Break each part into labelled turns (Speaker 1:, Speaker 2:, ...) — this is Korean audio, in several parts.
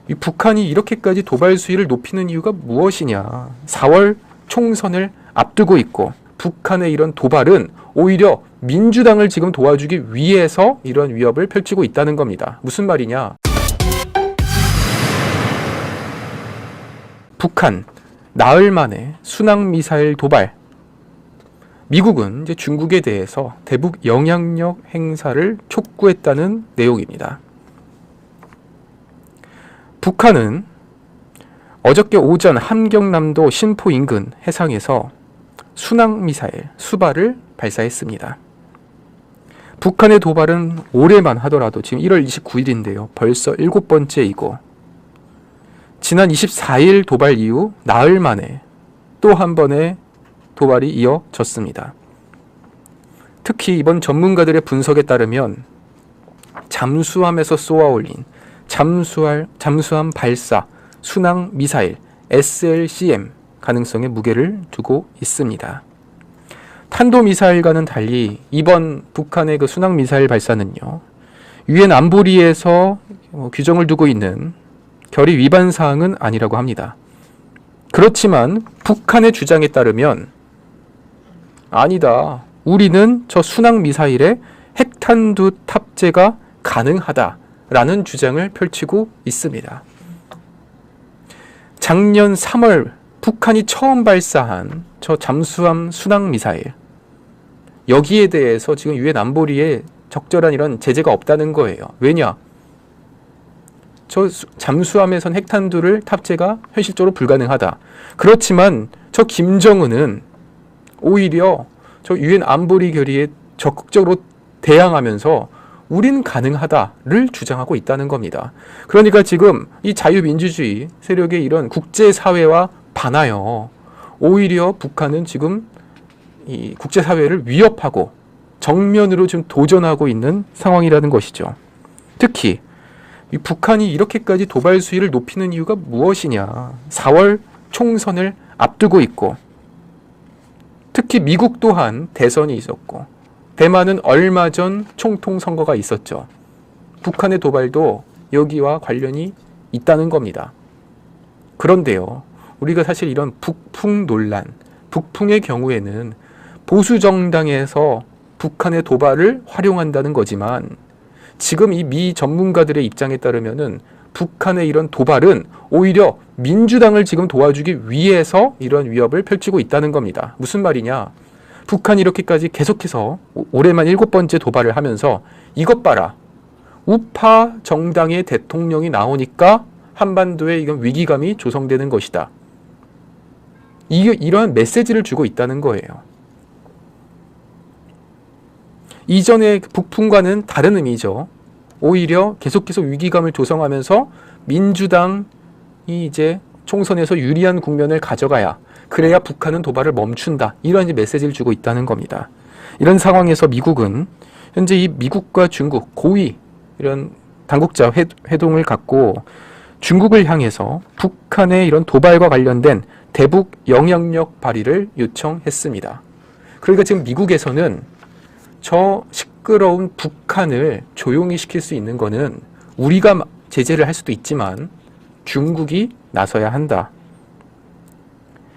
Speaker 1: 이 북한이 이렇게까지 도발 수위를 높이는 이유가 무엇이냐. 4월 총선을 앞두고 있고 북한의 이런 도발은 오히려 민주당을 지금 도와주기 위해서 이런 위협을 펼치고 있다는 겁니다. 무슨 말이냐. 북한 나흘 만에 순항미사일 도발. 미국은 이제 중국에 대해서 대북 영향력 행사를 촉구했다는 내용입니다. 북한은 어저께 오전 함경남도 신포 인근 해상에서 순항미사일 수발을 발사했습니다. 북한의 도발은 올해만 하더라도 지금 1월 29일인데요. 벌써 7번째이고 지난 24일 도발 이후 나흘 만에 또 한 번의 도발이 이어졌습니다. 특히 이번 전문가들의 분석에 따르면 잠수함에서 쏘아올린 잠수함 발사 순항 미사일 SLCM 가능성에 무게를 두고 있습니다. 탄도미사일과는 달리 이번 북한의 그 순항 미사일 발사는요, 유엔 안보리에서 규정을 두고 있는 결의 위반 사항은 아니라고 합니다. 그렇지만 북한의 주장에 따르면 아니다. 우리는 저 순항 미사일에 핵탄두 탑재가 가능하다라는 주장을 펼치고 있습니다. 작년 3월 북한이 처음 발사한 저 잠수함 순항 미사일, 여기에 대해서 지금 유엔 안보리에 적절한 이런 제재가 없다는 거예요. 왜냐? 저 잠수함에선 핵탄두를 탑재가 현실적으로 불가능하다. 그렇지만 저 김정은은 오히려 저 유엔 안보리 결의에 적극적으로 대항하면서 우린 가능하다를 주장하고 있다는 겁니다. 그러니까 지금 이 자유민주주의 세력의 이런 국제사회와 반하여 오히려 북한은 지금 이 국제사회를 위협하고 정면으로 지금 도전하고 있는 상황이라는 것이죠. 특히 이 북한이 이렇게까지 도발 수위를 높이는 이유가 무엇이냐. 4월 총선을 앞두고 있고 특히 미국 또한 대선이 있었고 대만은 얼마 전 총통 선거가 있었죠. 북한의 도발도 여기와 관련이 있다는 겁니다. 그런데요, 우리가 사실 이런 북풍 논란, 북풍의 경우에는 보수 정당에서 북한의 도발을 활용한다는 거지만 지금 이 미 전문가들의 입장에 따르면은 북한의 이런 도발은 오히려 민주당을 지금 도와주기 위해서 이런 위협을 펼치고 있다는 겁니다. 무슨 말이냐? 북한이 이렇게까지 계속해서 올해만 7번째 도발을 하면서 이것 봐라. 우파 정당의 대통령이 나오니까 한반도에 이건 위기감이 조성되는 것이다. 이러한 메시지를 주고 있다는 거예요. 이전의 북풍과는 다른 의미죠. 오히려 계속해서 위기감을 조성하면서 민주당이 이제 총선에서 유리한 국면을 가져가야, 그래야 북한은 도발을 멈춘다. 이런 메시지를 주고 있다는 겁니다. 이런 상황에서 미국은 현재 이 미국과 중국 고위 이런 당국자 회동을 갖고 중국을 향해서 북한의 이런 도발과 관련된 대북 영향력 발휘를 요청했습니다. 그러니까 지금 미국에서는 저 시끄러운 북한을 조용히 시킬 수 있는 거는 우리가 제재를 할 수도 있지만 중국이 나서야 한다.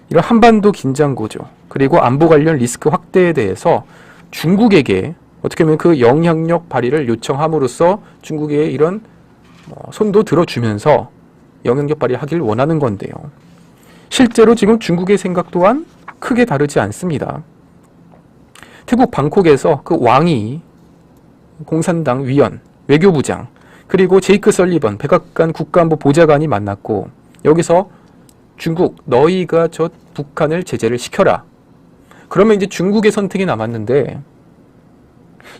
Speaker 1: 이런 한반도 긴장 구조 그리고 안보 관련 리스크 확대에 대해서 중국에게 어떻게 보면 그 영향력 발휘를 요청함으로써 중국의 이런 손도 들어주면서 영향력 발휘하기를 원하는 건데요. 실제로 지금 중국의 생각 또한 크게 다르지 않습니다. 태국 방콕에서 그 왕이 공산당 위원, 외교부장, 그리고 제이크 설리번 백악관 국가안보 보좌관이 만났고 여기서 중국, 너희가 저 북한을 제재를 시켜라. 그러면 이제 중국의 선택이 남았는데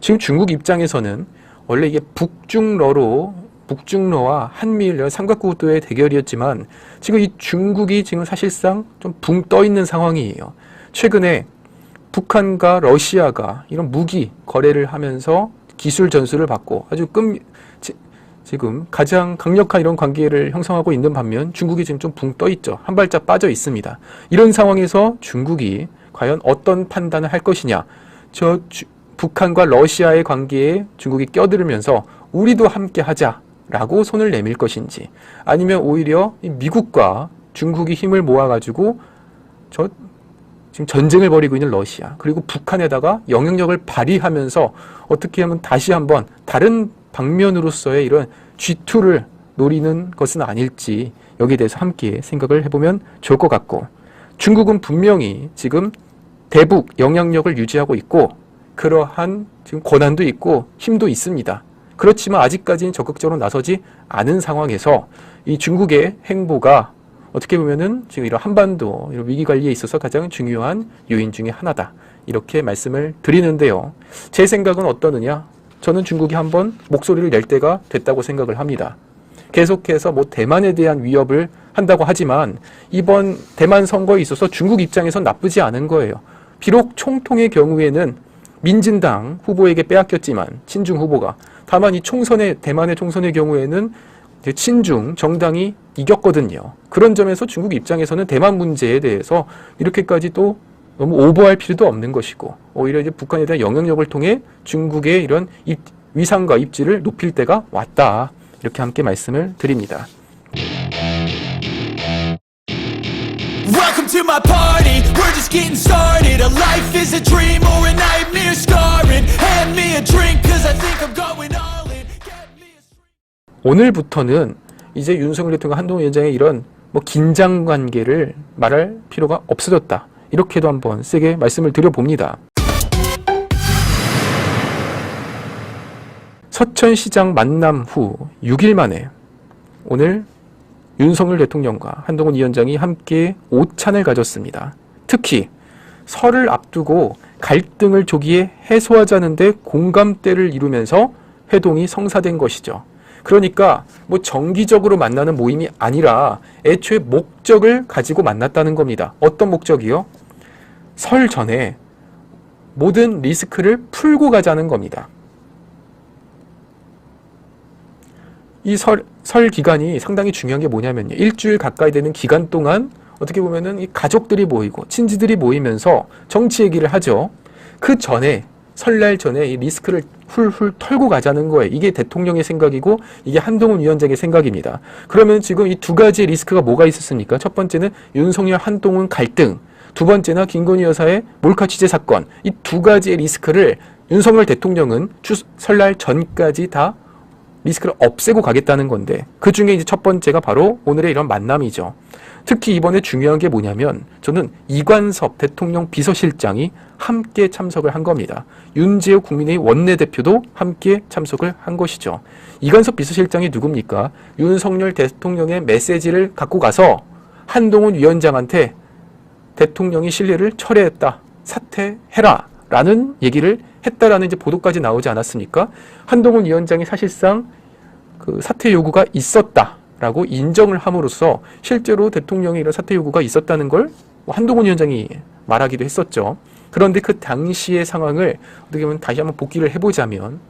Speaker 1: 지금 중국 입장에서는 원래 이게 북중러와 한미일 삼각구도의 대결이었지만 지금 이 중국이 지금 사실상 좀 붕 떠 있는 상황이에요. 최근에 북한과 러시아가 이런 무기 거래를 하면서 기술 전수를 받고 아주 지금 가장 강력한 이런 관계를 형성하고 있는 반면 중국이 지금 좀 붕 떠 있죠. 한 발짝 빠져 있습니다. 이런 상황에서 중국이 과연 어떤 판단을 할 것이냐. 북한과 러시아의 관계에 중국이 껴들으면서 우리도 함께 하자. 라고 손을 내밀 것인지, 아니면 오히려 미국과 중국이 힘을 모아가지고 지금 전쟁을 벌이고 있는 러시아, 그리고 북한에다가 영향력을 발휘하면서 어떻게 하면 다시 한번 다른 방면으로서의 이런 G2를 노리는 것은 아닐지, 여기에 대해서 함께 생각을 해보면 좋을 것 같고, 중국은 분명히 지금 대북 영향력을 유지하고 있고 그러한 지금 권한도 있고 힘도 있습니다. 그렇지만 아직까지는 적극적으로 나서지 않은 상황에서 이 중국의 행보가 어떻게 보면은 지금 이런 한반도 이런 위기 관리에 있어서 가장 중요한 요인 중에 하나다, 이렇게 말씀을 드리는데요. 제 생각은 어떠느냐? 저는 중국이 한번 목소리를 낼 때가 됐다고 생각을 합니다. 계속해서 대만에 대한 위협을 한다고 하지만 이번 대만 선거에 있어서 중국 입장에선 나쁘지 않은 거예요. 비록 총통의 경우에는 민진당 후보에게 빼앗겼지만, 친중 후보가, 다만 이 대만의 총선의 경우에는 친중 정당이 이겼거든요. 그런 점에서 중국 입장에서는 대만 문제에 대해서 이렇게까지 또 너무 오버할 필요도 없는 것이고, 오히려 이제 북한에 대한 영향력을 통해 중국의 이런 위상과 입지를 높일 때가 왔다, 이렇게 함께 말씀을 드립니다.
Speaker 2: Welcome to my party, we're just getting started. A life is a dream or a nightmare scarring. Hand me a drink cause I think I'm going all in. Get me a stream.
Speaker 1: 오늘부터는 이제 윤석열 대통령 한동훈 위원장의 이런 긴장 관계를 말할 필요가 없어졌다, 이렇게도 한번 세게 말씀을 드려봅니다. 서천시장 만남 후 6일 만에 오늘 윤석열 대통령과 한동훈 위원장이 함께 오찬을 가졌습니다. 특히 설을 앞두고 갈등을 조기에 해소하자는 데 공감대를 이루면서 회동이 성사된 것이죠. 그러니까 정기적으로 만나는 모임이 아니라 애초에 목적을 가지고 만났다는 겁니다. 어떤 목적이요? 설 전에 모든 리스크를 풀고 가자는 겁니다. 이 설 기간이 상당히 중요한 게 뭐냐면요, 일주일 가까이 되는 기간 동안 어떻게 보면은 이 가족들이 모이고 친지들이 모이면서 정치 얘기를 하죠. 그 전에, 설날 전에 이 리스크를 훌훌 털고 가자는 거예요. 이게 대통령의 생각이고 이게 한동훈 위원장의 생각입니다. 그러면 지금 이 두 가지의 리스크가 뭐가 있었습니까? 첫 번째는 윤석열 한동훈 갈등, 두 번째는 김건희 여사의 몰카 취재 사건. 이 두 가지의 리스크를 윤석열 대통령은 설날 전까지 다 리스크를 없애고 가겠다는 건데, 그 중에 이제 첫 번째가 바로 오늘의 이런 만남이죠. 특히 이번에 중요한 게 뭐냐면, 저는 이관섭 대통령 비서실장이 함께 참석을 한 겁니다. 윤재욱 국민의힘 원내대표도 함께 참석을 한 것이죠. 이관섭 비서실장이 누굽니까? 윤석열 대통령의 메시지를 갖고 가서 한동훈 위원장한테 대통령이 신뢰를 철회했다, 사퇴해라 라는 얘기를 했다라는 이제 보도까지 나오지 않았습니까? 한동훈 위원장이 사실상 그 사퇴 요구가 있었다라고 인정을 함으로써 실제로 대통령의 이런 사퇴 요구가 있었다는 걸 한동훈 위원장이 말하기도 했었죠. 그런데 그 당시의 상황을 어떻게 보면 다시 한번 복기를 해보자면,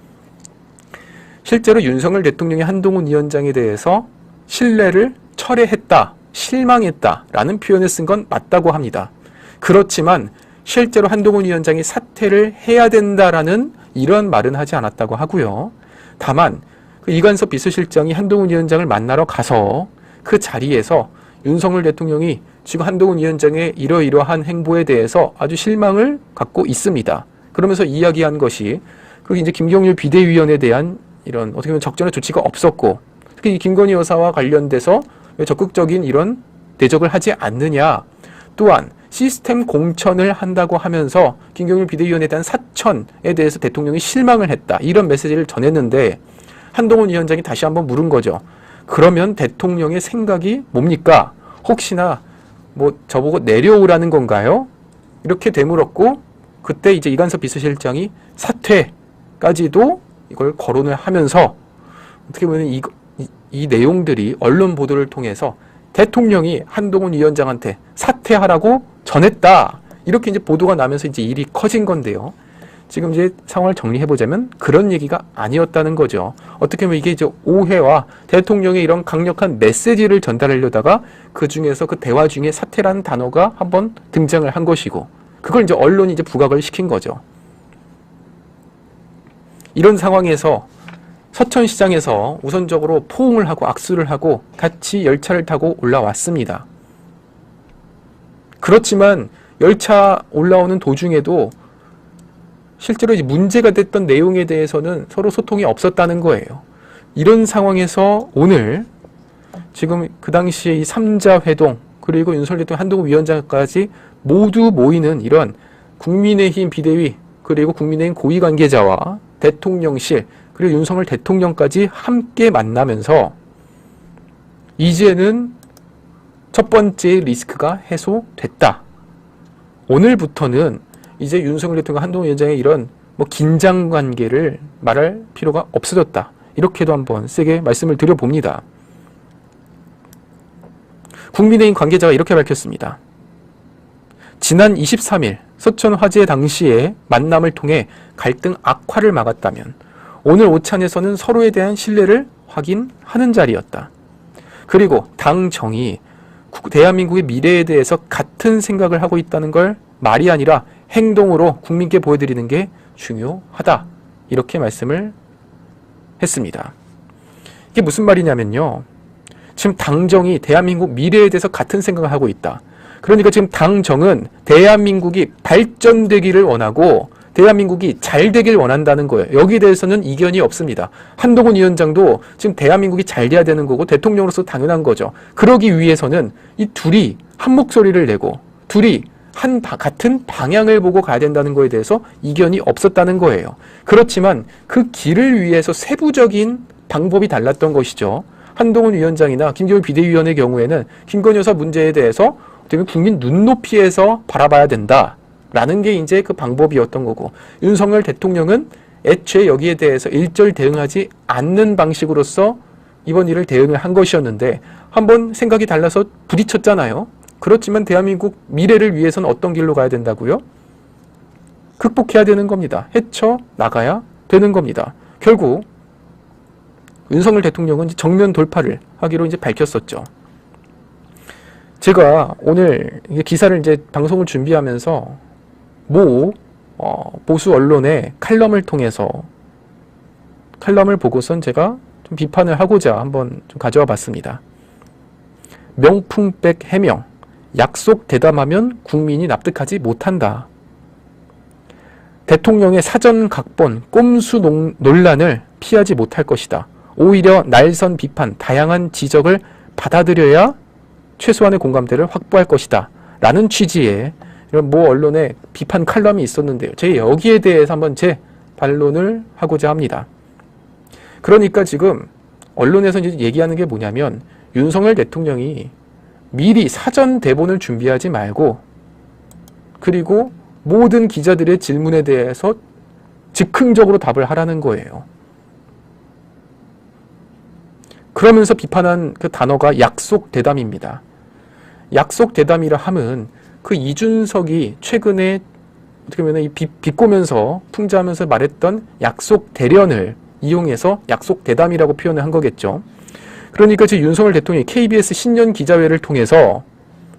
Speaker 1: 실제로 윤석열 대통령이 한동훈 위원장에 대해서 신뢰를 철회했다, 실망했다라는 표현을 쓴 건 맞다고 합니다. 그렇지만 실제로 한동훈 위원장이 사퇴를 해야 된다라는 이런 말은 하지 않았다고 하고요. 다만 그 이관섭 비서실장이 한동훈 위원장을 만나러 가서 그 자리에서 윤석열 대통령이 지금 한동훈 위원장의 이러이러한 행보에 대해서 아주 실망을 갖고 있습니다. 그러면서 이야기한 것이, 그리고 이제 김경률 비대위원에 대한 이런 어떻게 보면 적절한 조치가 없었고, 특히 이 김건희 여사와 관련돼서 왜 적극적인 이런 대적을 하지 않느냐, 또한 시스템 공천을 한다고 하면서 김경률 비대위원에 대한 사천에 대해서 대통령이 실망을 했다, 이런 메시지를 전했는데, 한동훈 위원장이 다시 한번 물은 거죠. 그러면 대통령의 생각이 뭡니까? 혹시나 저보고 내려오라는 건가요? 이렇게 되물었고, 그때 이제 이관섭 비서실장이 사퇴까지도 이걸 거론을 하면서 어떻게 보면 이 내용들이 언론 보도를 통해서 대통령이 한동훈 위원장한테 사퇴하라고 전했다, 이렇게 이제 보도가 나면서 이제 일이 커진 건데요. 지금 이제 상황을 정리해보자면 그런 얘기가 아니었다는 거죠. 어떻게 보면 이게 이제 오해와 대통령의 이런 강력한 메시지를 전달하려다가 그 중에서 그 대화 중에 사퇴라는 단어가 한번 등장을 한 것이고, 그걸 이제 언론이 이제 부각을 시킨 거죠. 이런 상황에서 서천시장에서 우선적으로 포옹을 하고 악수를 하고 같이 열차를 타고 올라왔습니다. 그렇지만 열차 올라오는 도중에도 실제로 이제 문제가 됐던 내용에 대해서는 서로 소통이 없었다는 거예요. 이런 상황에서 오늘 지금 그 당시에 이 3자 회동 그리고 윤석열 대통령 한동훈 위원장까지 모두 모이는 이런 국민의힘 비대위 그리고 국민의힘 고위 관계자와 대통령실 그리고 윤석열 대통령까지 함께 만나면서 이제는 첫 번째 리스크가 해소됐다. 오늘부터는 이제 윤석열 대통령 한동훈 위원장의 이런 긴장 관계를 말할 필요가 없어졌다. 이렇게도 한번 세게 말씀을 드려봅니다. 국민의힘 관계자가 이렇게 밝혔습니다. 지난 23일 서천 화재 당시에 만남을 통해 갈등 악화를 막았다면 오늘 오찬에서는 서로에 대한 신뢰를 확인하는 자리였다. 그리고 당 정이 대한민국의 미래에 대해서 같은 생각을 하고 있다는 걸 말이 아니라 행동으로 국민께 보여드리는 게 중요하다. 이렇게 말씀을 했습니다. 이게 무슨 말이냐면요. 지금 당정이 대한민국 미래에 대해서 같은 생각을 하고 있다. 그러니까 지금 당정은 대한민국이 발전되기를 원하고 대한민국이 잘 되길 원한다는 거예요. 여기에 대해서는 이견이 없습니다. 한동훈 위원장도 지금 대한민국이 잘 돼야 되는 거고 대통령으로서 당연한 거죠. 그러기 위해서는 이 둘이 한 목소리를 내고 둘이 같은 방향을 보고 가야 된다는 거에 대해서 이견이 없었다는 거예요. 그렇지만 그 길을 위해서 세부적인 방법이 달랐던 것이죠. 한동훈 위원장이나 김기현 비대위원의 경우에는 김건희 여사 문제에 대해서 국민 눈높이에서 바라봐야 된다라는 게 이제 그 방법이었던 거고, 윤석열 대통령은 애초에 여기에 대해서 일절 대응하지 않는 방식으로서 이번 일을 대응을 한 것이었는데 한번 생각이 달라서 부딪혔잖아요. 그렇지만 대한민국 미래를 위해서는 어떤 길로 가야 된다고요? 극복해야 되는 겁니다. 헤쳐나가야 되는 겁니다. 결국 윤석열 대통령은 이제 정면 돌파를 하기로 이제 밝혔었죠. 제가 오늘 기사를 이제 방송을 준비하면서 보수 언론의 칼럼을 통해서 칼럼을 보고선 제가 좀 비판을 하고자 한번 좀 가져와 봤습니다. 명품백 해명, 약속 대담하면 국민이 납득하지 못한다. 대통령의 사전 각본, 꼼수 논란을 피하지 못할 것이다. 오히려 날선 비판, 다양한 지적을 받아들여야 최소한의 공감대를 확보할 것이다. 라는 취지의 이런 언론의 비판 칼럼이 있었는데요. 제가 여기에 대해서 한번 제 반론을 하고자 합니다. 그러니까 지금 언론에서 이제 얘기하는 게 뭐냐면 윤석열 대통령이 미리 사전 대본을 준비하지 말고 그리고 모든 기자들의 질문에 대해서 즉흥적으로 답을 하라는 거예요. 그러면서 비판한 그 단어가 약속 대담입니다. 약속 대담이라 함은 그 이준석이 최근에 어떻게 보면 이 비꼬면서 풍자하면서 말했던 약속 대련을 이용해서 약속 대담이라고 표현을 한 거겠죠. 그러니까 지금 윤석열 대통령이 KBS 신년 기자회를 통해서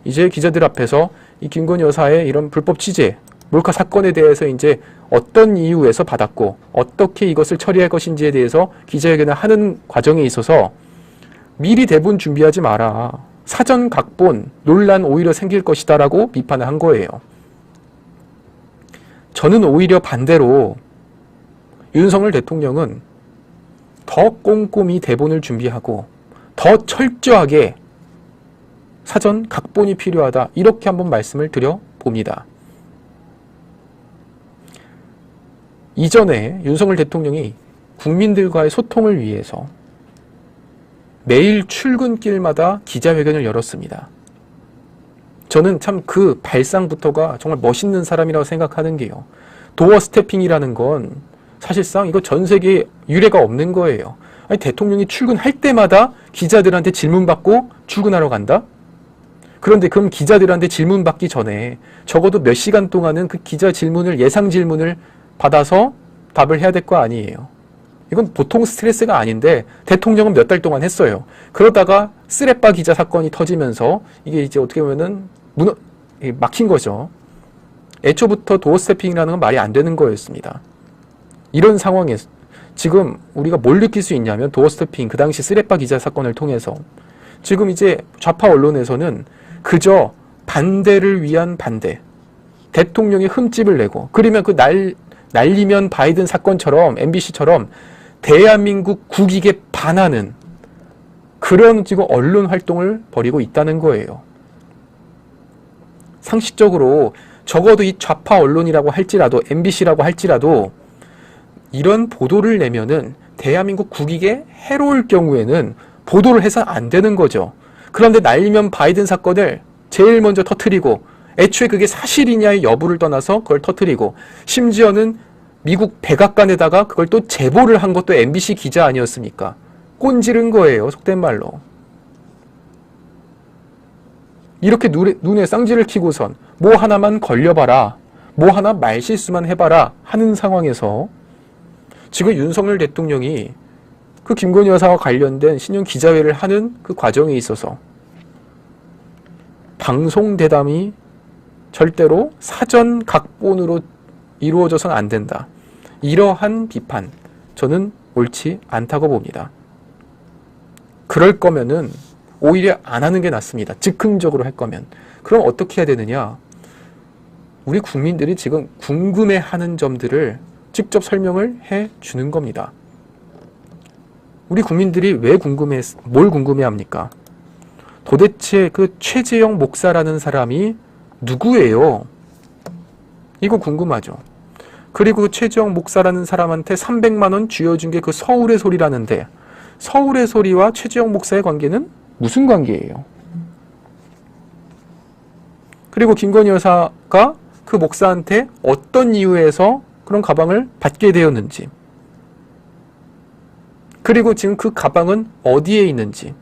Speaker 1: 이제 기자들 앞에서 이 김건희 여사의 이런 불법 취재, 몰카 사건에 대해서 이제 어떤 이유에서 받았고 어떻게 이것을 처리할 것인지에 대해서 기자회견을 하는 과정에 있어서 미리 대본 준비하지 마라. 사전 각본, 논란 오히려 생길 것이다 라고 비판을 한 거예요. 저는 오히려 반대로 윤석열 대통령은 더 꼼꼼히 대본을 준비하고 더 철저하게 사전 각본이 필요하다. 이렇게 한번 말씀을 드려봅니다. 이전에 윤석열 대통령이 국민들과의 소통을 위해서 매일 출근길마다 기자회견을 열었습니다. 저는 참 그 발상부터가 정말 멋있는 사람이라고 생각하는 게요. 도어 스태핑이라는 건 사실상 이거 전 세계에 유례가 없는 거예요. 아니, 대통령이 출근할 때마다 기자들한테 질문받고 출근하러 간다? 그런데 그럼 기자들한테 질문받기 전에 적어도 몇 시간 동안은 그 기자 질문을, 예상 질문을 받아서 답을 해야 될 거 아니에요. 이건 보통 스트레스가 아닌데 대통령은 몇 달 동안 했어요. 그러다가 쓰레빠 기자 사건이 터지면서 이게 이제 어떻게 보면은 막힌 거죠. 애초부터 도어 스태핑이라는 건 말이 안 되는 거였습니다. 이런 상황에서 지금 우리가 뭘 느낄 수 있냐면 도어스태핑 그 당시 쓰레빠 기자 사건을 통해서 지금 이제 좌파 언론에서는 그저 반대를 위한 반대, 대통령이 흠집을 내고, 그러면 그 날리면 바이든 사건처럼 MBC처럼 대한민국 국익에 반하는 그런 지금 언론 활동을 벌이고 있다는 거예요. 상식적으로 적어도 이 좌파 언론이라고 할지라도 MBC라고 할지라도 이런 보도를 내면은 대한민국 국익에 해로울 경우에는 보도를 해서 안 되는 거죠. 그런데 날리면 바이든 사건을 제일 먼저 터뜨리고 애초에 그게 사실이냐의 여부를 떠나서 그걸 터뜨리고 심지어는 미국 백악관에다가 그걸 또 제보를 한 것도 MBC 기자 아니었습니까? 꼰지른 거예요. 속된 말로. 이렇게 눈에 쌍지를 켜고선 뭐 하나만 걸려봐라, 뭐 하나 말실수만 해봐라 하는 상황에서 지금 윤석열 대통령이 그 김건희 여사와 관련된 신년 기자회를 하는 그 과정에 있어서 방송 대담이 절대로 사전 각본으로 이루어져서는 안 된다. 이러한 비판, 저는 옳지 않다고 봅니다. 그럴 거면은 오히려 안 하는 게 낫습니다. 즉흥적으로 할 거면. 그럼 어떻게 해야 되느냐? 우리 국민들이 지금 궁금해하는 점들을 직접 설명을 해 주는 겁니다. 우리 국민들이 뭘 궁금해합니까? 도대체 그 최재형 목사라는 사람이 누구예요? 이거 궁금하죠. 그리고 그 최재형 목사라는 사람한테 300만 원 쥐어준 게 그 서울의 소리라는데 서울의 소리와 최재형 목사의 관계는 무슨 관계예요? 그리고 김건희 여사가 그 목사한테 어떤 이유에서 그런 가방을 받게 되었는지, 그리고 지금 그 가방은 어디에 있는지,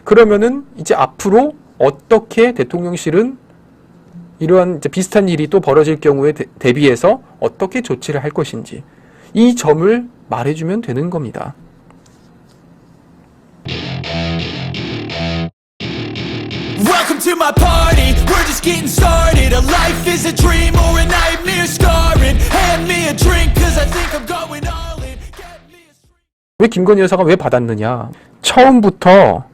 Speaker 1: 그러면은 이제 앞으로 어떻게 대통령실은 이러한 이제 비슷한 일이 또 벌어질 경우에 대비해서 어떻게 조치를 할 것인지 이 점을 말해주면 되는 겁니다.
Speaker 2: Welcome to my party, we're just getting started. A life is a dream or a nightmare scarring. Hand me a drink cause I think I'm going all in. Get me a...
Speaker 1: 왜 김건희 여사가 왜 받았느냐? 처음부터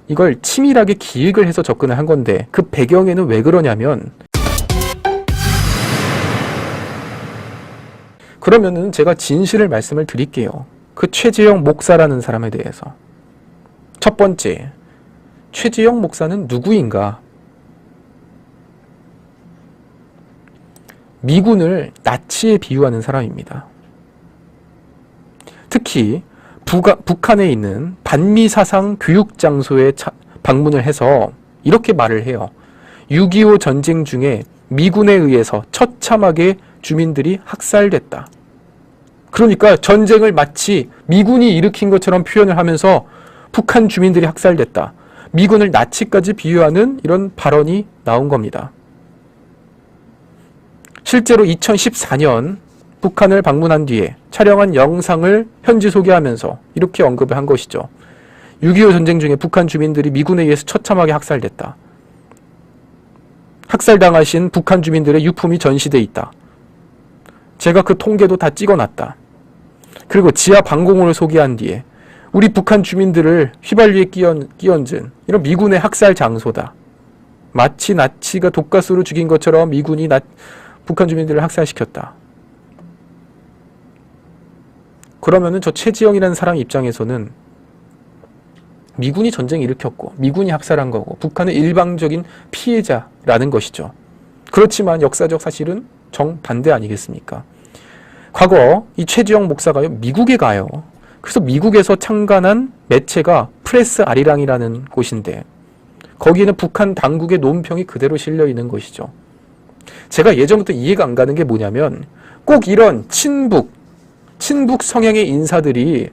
Speaker 1: 이걸 치밀하게 기획을 해서 접근을 한 건데 그 배경에는 왜 그러냐면, 그러면은 제가 진실을 말씀을 드릴게요. 그 최재형 목사라는 사람에 대해서. 첫 번째, 최재형 목사는 누구인가? 미군을 나치에 비유하는 사람입니다. 특히 북한에 있는 반미사상 교육장소에 방문을 해서 이렇게 말을 해요. 6.25 전쟁 중에 미군에 의해서 처참하게 주민들이 학살됐다. 그러니까 전쟁을 마치 미군이 일으킨 것처럼 표현을 하면서 북한 주민들이 학살됐다. 미군을 나치까지 비유하는 이런 발언이 나온 겁니다. 실제로 2014년 북한을 방문한 뒤에 촬영한 영상을 현지 소개하면서 이렇게 언급을 한 것이죠. 6.25 전쟁 중에 북한 주민들이 미군에 의해서 처참하게 학살됐다. 학살당하신 북한 주민들의 유품이 전시돼 있다. 제가 그 통계도 다 찍어놨다. 그리고 지하 방공호를 소개한 뒤에 우리 북한 주민들을 휘발유에 끼얹은 이런 미군의 학살 장소다. 마치 나치가 독가스로 죽인 것처럼 미군이 북한 주민들을 학살시켰다. 그러면은 저 최지영이라는 사람 입장에서는 미군이 전쟁 일으켰고 미군이 학살한 거고 북한은 일방적인 피해자라는 것이죠. 그렇지만 역사적 사실은 정반대 아니겠습니까? 과거 이 최지영 목사가요, 미국에 가요. 그래서 미국에서 창간한 매체가 프레스 아리랑이라는 곳인데 거기에는 북한 당국의 논평이 그대로 실려 있는 것이죠. 제가 예전부터 이해가 안 가는 게 뭐냐면 꼭 이런 친북 성향의 인사들이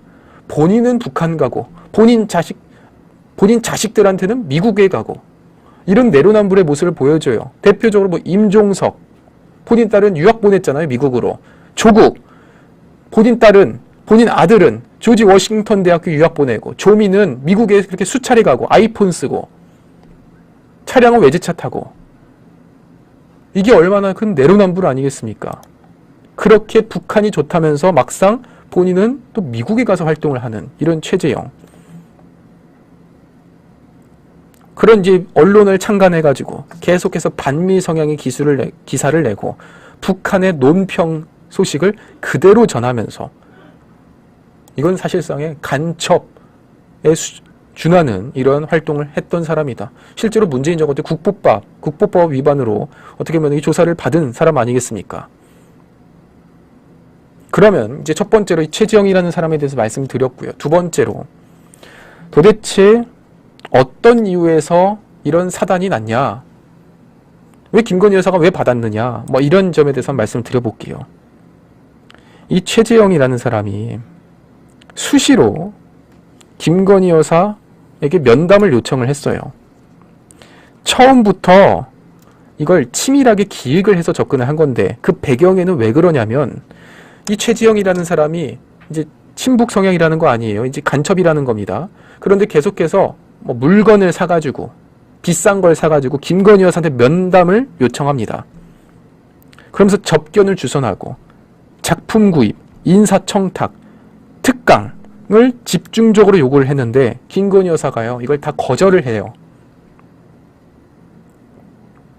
Speaker 1: 본인은 북한 가고 본인 자식들한테는 미국에 가고 이런 내로남불의 모습을 보여줘요. 대표적으로 뭐 임종석, 본인 딸은 유학 보냈잖아요, 미국으로. 조국, 본인 아들은 조지 워싱턴 대학교 유학 보내고, 조미는 미국에 그렇게 수차례 가고 아이폰 쓰고 차량은 외제차 타고. 이게 얼마나 큰 내로남불 아니겠습니까? 그렇게 북한이 좋다면서 막상 본인은 또 미국에 가서 활동을 하는 이런 최재형. 그런 이제 언론을 창간해가지고 계속해서 반미 성향의 기사를 내고 북한의 논평 소식을 그대로 전하면서 이건 사실상의 간첩에 준하는 이런 활동을 했던 사람이다. 실제로 문재인 정부 때 국보법 위반으로 어떻게 보면 이 조사를 받은 사람 아니겠습니까? 그러면 이제 첫 번째로 이 최지영이라는 사람에 대해서 말씀드렸고요. 두 번째로 도대체 어떤 이유에서 이런 사단이 났냐? 왜 김건희 여사가 왜 받았느냐? 뭐 이런 점에 대해서 말씀을 드려볼게요. 이 최지영이라는 사람이 수시로 김건희 여사에게 면담을 요청을 했어요. 처음부터 이걸 치밀하게 기획을 해서 접근을 한 건데 그 배경에는 왜 그러냐면 이 최지영이라는 사람이 이제 친북 성향이라는 거 아니에요. 이제 간첩이라는 겁니다. 그런데 계속해서 뭐 물건을 사가지고 비싼 걸 사가지고 김건희 여사한테 면담을 요청합니다. 그러면서 접견을 주선하고 작품 구입, 인사청탁, 특강을 집중적으로 요구를 했는데 김건희 여사가요 이걸 다 거절을 해요.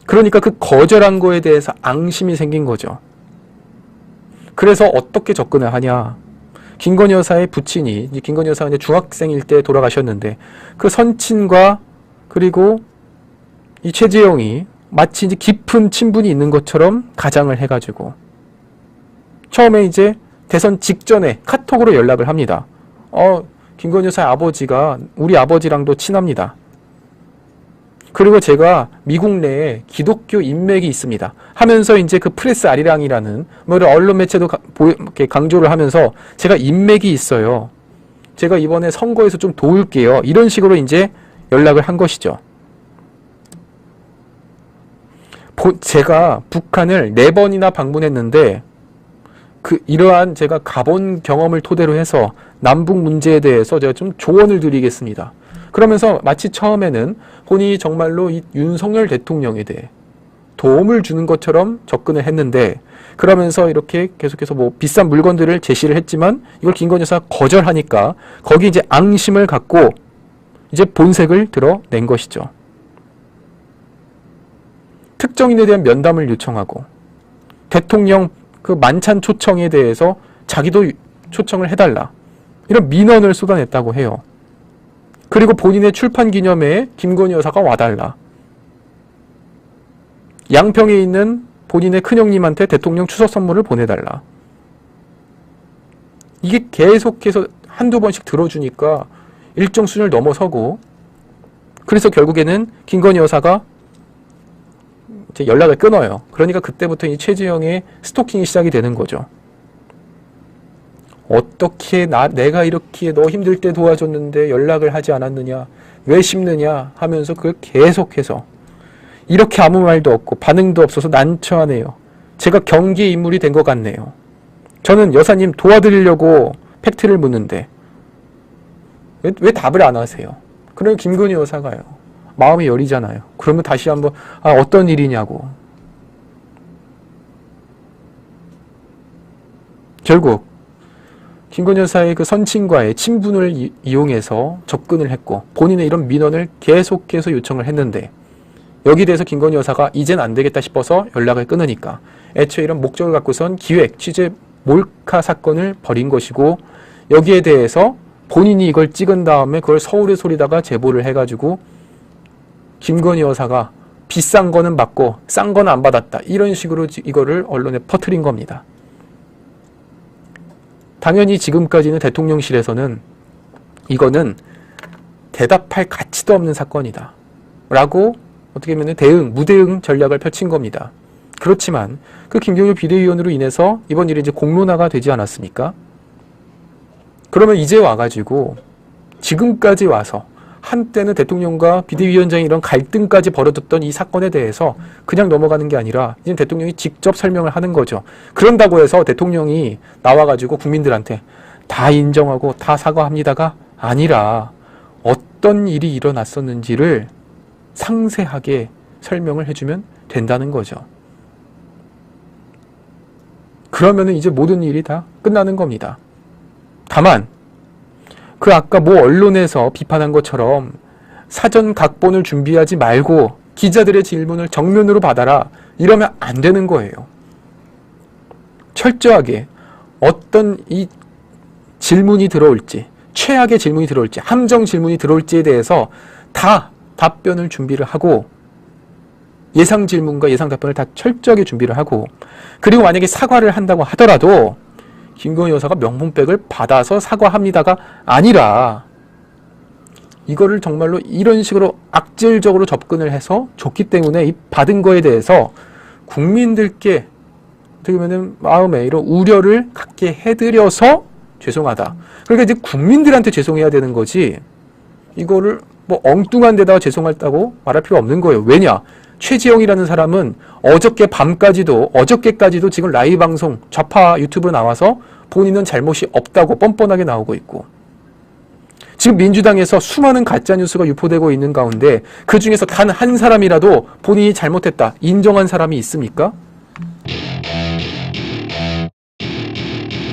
Speaker 1: 그러니까 그 거절한 거에 대해서 앙심이 생긴 거죠. 그래서 어떻게 접근을 하냐? 김건희 여사의 부친이 김건희 여사가 이제 중학생일 때 돌아가셨는데 그 선친과 그리고 이 최재형이 마치 이제 깊은 친분이 있는 것처럼 가장을 해가지고 처음에 이제 대선 직전에 카톡으로 연락을 합니다. 김건희 여사의 아버지가 우리 아버지랑도 친합니다. 그리고 제가 미국 내에 기독교 인맥이 있습니다. 하면서 이제 그 프레스 아리랑이라는 뭐 이런 언론 매체도 이렇게 강조를 하면서 제가 인맥이 있어요. 제가 이번에 선거에서 좀 도울게요. 이런 식으로 이제 연락을 한 것이죠. 제가 북한을 4번이나 방문했는데 이러한 제가 가본 경험을 토대로 해서 남북 문제에 대해서 제가 좀 조언을 드리겠습니다. 그러면서 마치 처음에는 본인이 정말로 이 윤석열 대통령에 대해 도움을 주는 것처럼 접근을 했는데 그러면서 이렇게 계속해서 뭐 비싼 물건들을 제시를 했지만 이걸 김건희 여사가 거절하니까 거기 이제 앙심을 갖고 이제 본색을 드러낸 것이죠. 특정인에 대한 면담을 요청하고 대통령 그 만찬 초청에 대해서 자기도 초청을 해달라. 이런 민원을 쏟아냈다고 해요. 그리고 본인의 출판 기념회에 김건희 여사가 와달라. 양평에 있는 본인의 큰형님한테 대통령 추석 선물을 보내달라. 이게 계속해서 한두 번씩 들어주니까 일정 수준을 넘어서고 그래서 결국에는 김건희 여사가 이제 연락을 끊어요. 그러니까 그때부터 이 최지영의 스토킹이 시작이 되는 거죠. 어떻게 내가 이렇게 너 힘들 때 도와줬는데 연락을 하지 않았느냐, 왜 씹느냐 하면서 그걸 계속해서 이렇게 아무 말도 없고 반응도 없어서 난처하네요. 제가 경기의 인물이 된 것 같네요. 저는 여사님 도와드리려고 팩트를 묻는데 왜 답을 안 하세요? 그러면 김건희 여사가요. 마음이 여리잖아요. 그러면 다시 한번 어떤 일이냐고. 결국 김건희 여사의 그 선친과의 친분을 이용해서 접근을 했고 본인의 이런 민원을 계속해서 요청을 했는데 여기에 대해서 김건희 여사가 이젠 안 되겠다 싶어서 연락을 끊으니까 애초에 이런 목적을 갖고선 기획, 취재, 몰카 사건을 벌인 것이고 여기에 대해서 본인이 이걸 찍은 다음에 그걸 서울의 소리다가 제보를 해가지고 김건희 여사가 비싼 거는 받고 싼 거는 안 받았다. 이런 식으로 이거를 언론에 퍼뜨린 겁니다. 당연히 지금까지는 대통령실에서는 이거는 대답할 가치도 없는 사건이다. 라고 어떻게 보면 무대응 전략을 펼친 겁니다. 그렇지만 그 김경률 비대위원으로 인해서 이번 일이 이제 공론화가 되지 않았습니까? 그러면 이제 와가지고 지금까지 와서 한때는 대통령과 비대위원장이 이런 갈등까지 벌어졌던 이 사건에 대해서 그냥 넘어가는 게 아니라 이제 대통령이 직접 설명을 하는 거죠. 그런다고 해서 대통령이 나와가지고 국민들한테 다 인정하고 다 사과합니다가 아니라 어떤 일이 일어났었는지를 상세하게 설명을 해주면 된다는 거죠. 그러면은 이제 모든 일이 다 끝나는 겁니다. 다만 그 아까 모 언론에서 비판한 것처럼 사전 각본을 준비하지 말고 기자들의 질문을 정면으로 받아라 이러면 안 되는 거예요. 철저하게 어떤 이 질문이 들어올지, 최악의 질문이 들어올지, 함정 질문이 들어올지에 대해서 다 답변을 준비를 하고 예상 질문과 예상 답변을 다 철저하게 준비를 하고, 그리고 만약에 사과를 한다고 하더라도 김건희 여사가 명품백을 받아서 사과합니다가 아니라 이거를 정말로 이런 식으로 악질적으로 접근을 해서 줬기 때문에 이 받은 거에 대해서 국민들께 어떻게 보면 마음에 이런 우려를 갖게 해드려서 죄송하다. 그러니까 이제 국민들한테 죄송해야 되는 거지, 이거를 뭐 엉뚱한 데다가 죄송하다고 말할 필요 없는 거예요. 왜냐? 최지영이라는 사람은 어저께까지도 지금 라이브 방송 좌파 유튜브로 나와서 본인은 잘못이 없다고 뻔뻔하게 나오고 있고, 지금 민주당에서 수많은 가짜뉴스가 유포되고 있는 가운데 그 중에서 단 한 사람이라도 본인이 잘못했다 인정한 사람이 있습니까?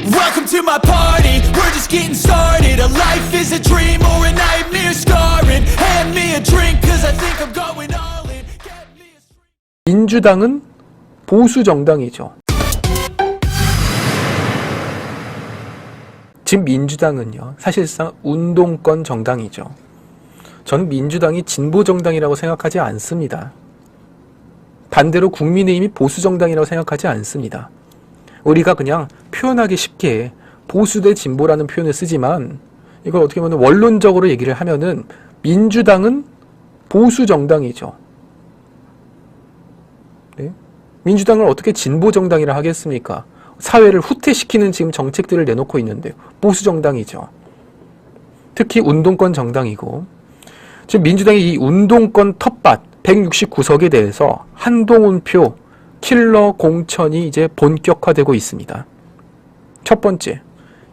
Speaker 2: Welcome to my party, we're just getting started. A life is a dream or a nightmare scarring. Hand me a drink cause I think I'm going all in. Get me a street.
Speaker 1: 민주당은 보수 정당이죠. 지금 민주당은요, 사실상 운동권 정당이죠. 저는 민주당이 진보 정당이라고 생각하지 않습니다. 반대로 국민의힘이 보수 정당이라고 생각하지 않습니다. 우리가 그냥 표현하기 쉽게 보수 대 진보라는 표현을 쓰지만, 이걸 어떻게 보면 원론적으로 얘기를 하면은 민주당은 보수 정당이죠. 네? 민주당을 어떻게 진보 정당이라 하겠습니까? 사회를 후퇴시키는 지금 정책들을 내놓고 있는데요. 보수 정당이죠. 특히 운동권 정당이고, 지금 민주당이 이 운동권 텃밭 169석에 대해서 한동훈표 킬러 공천이 이제 본격화되고 있습니다. 첫 번째,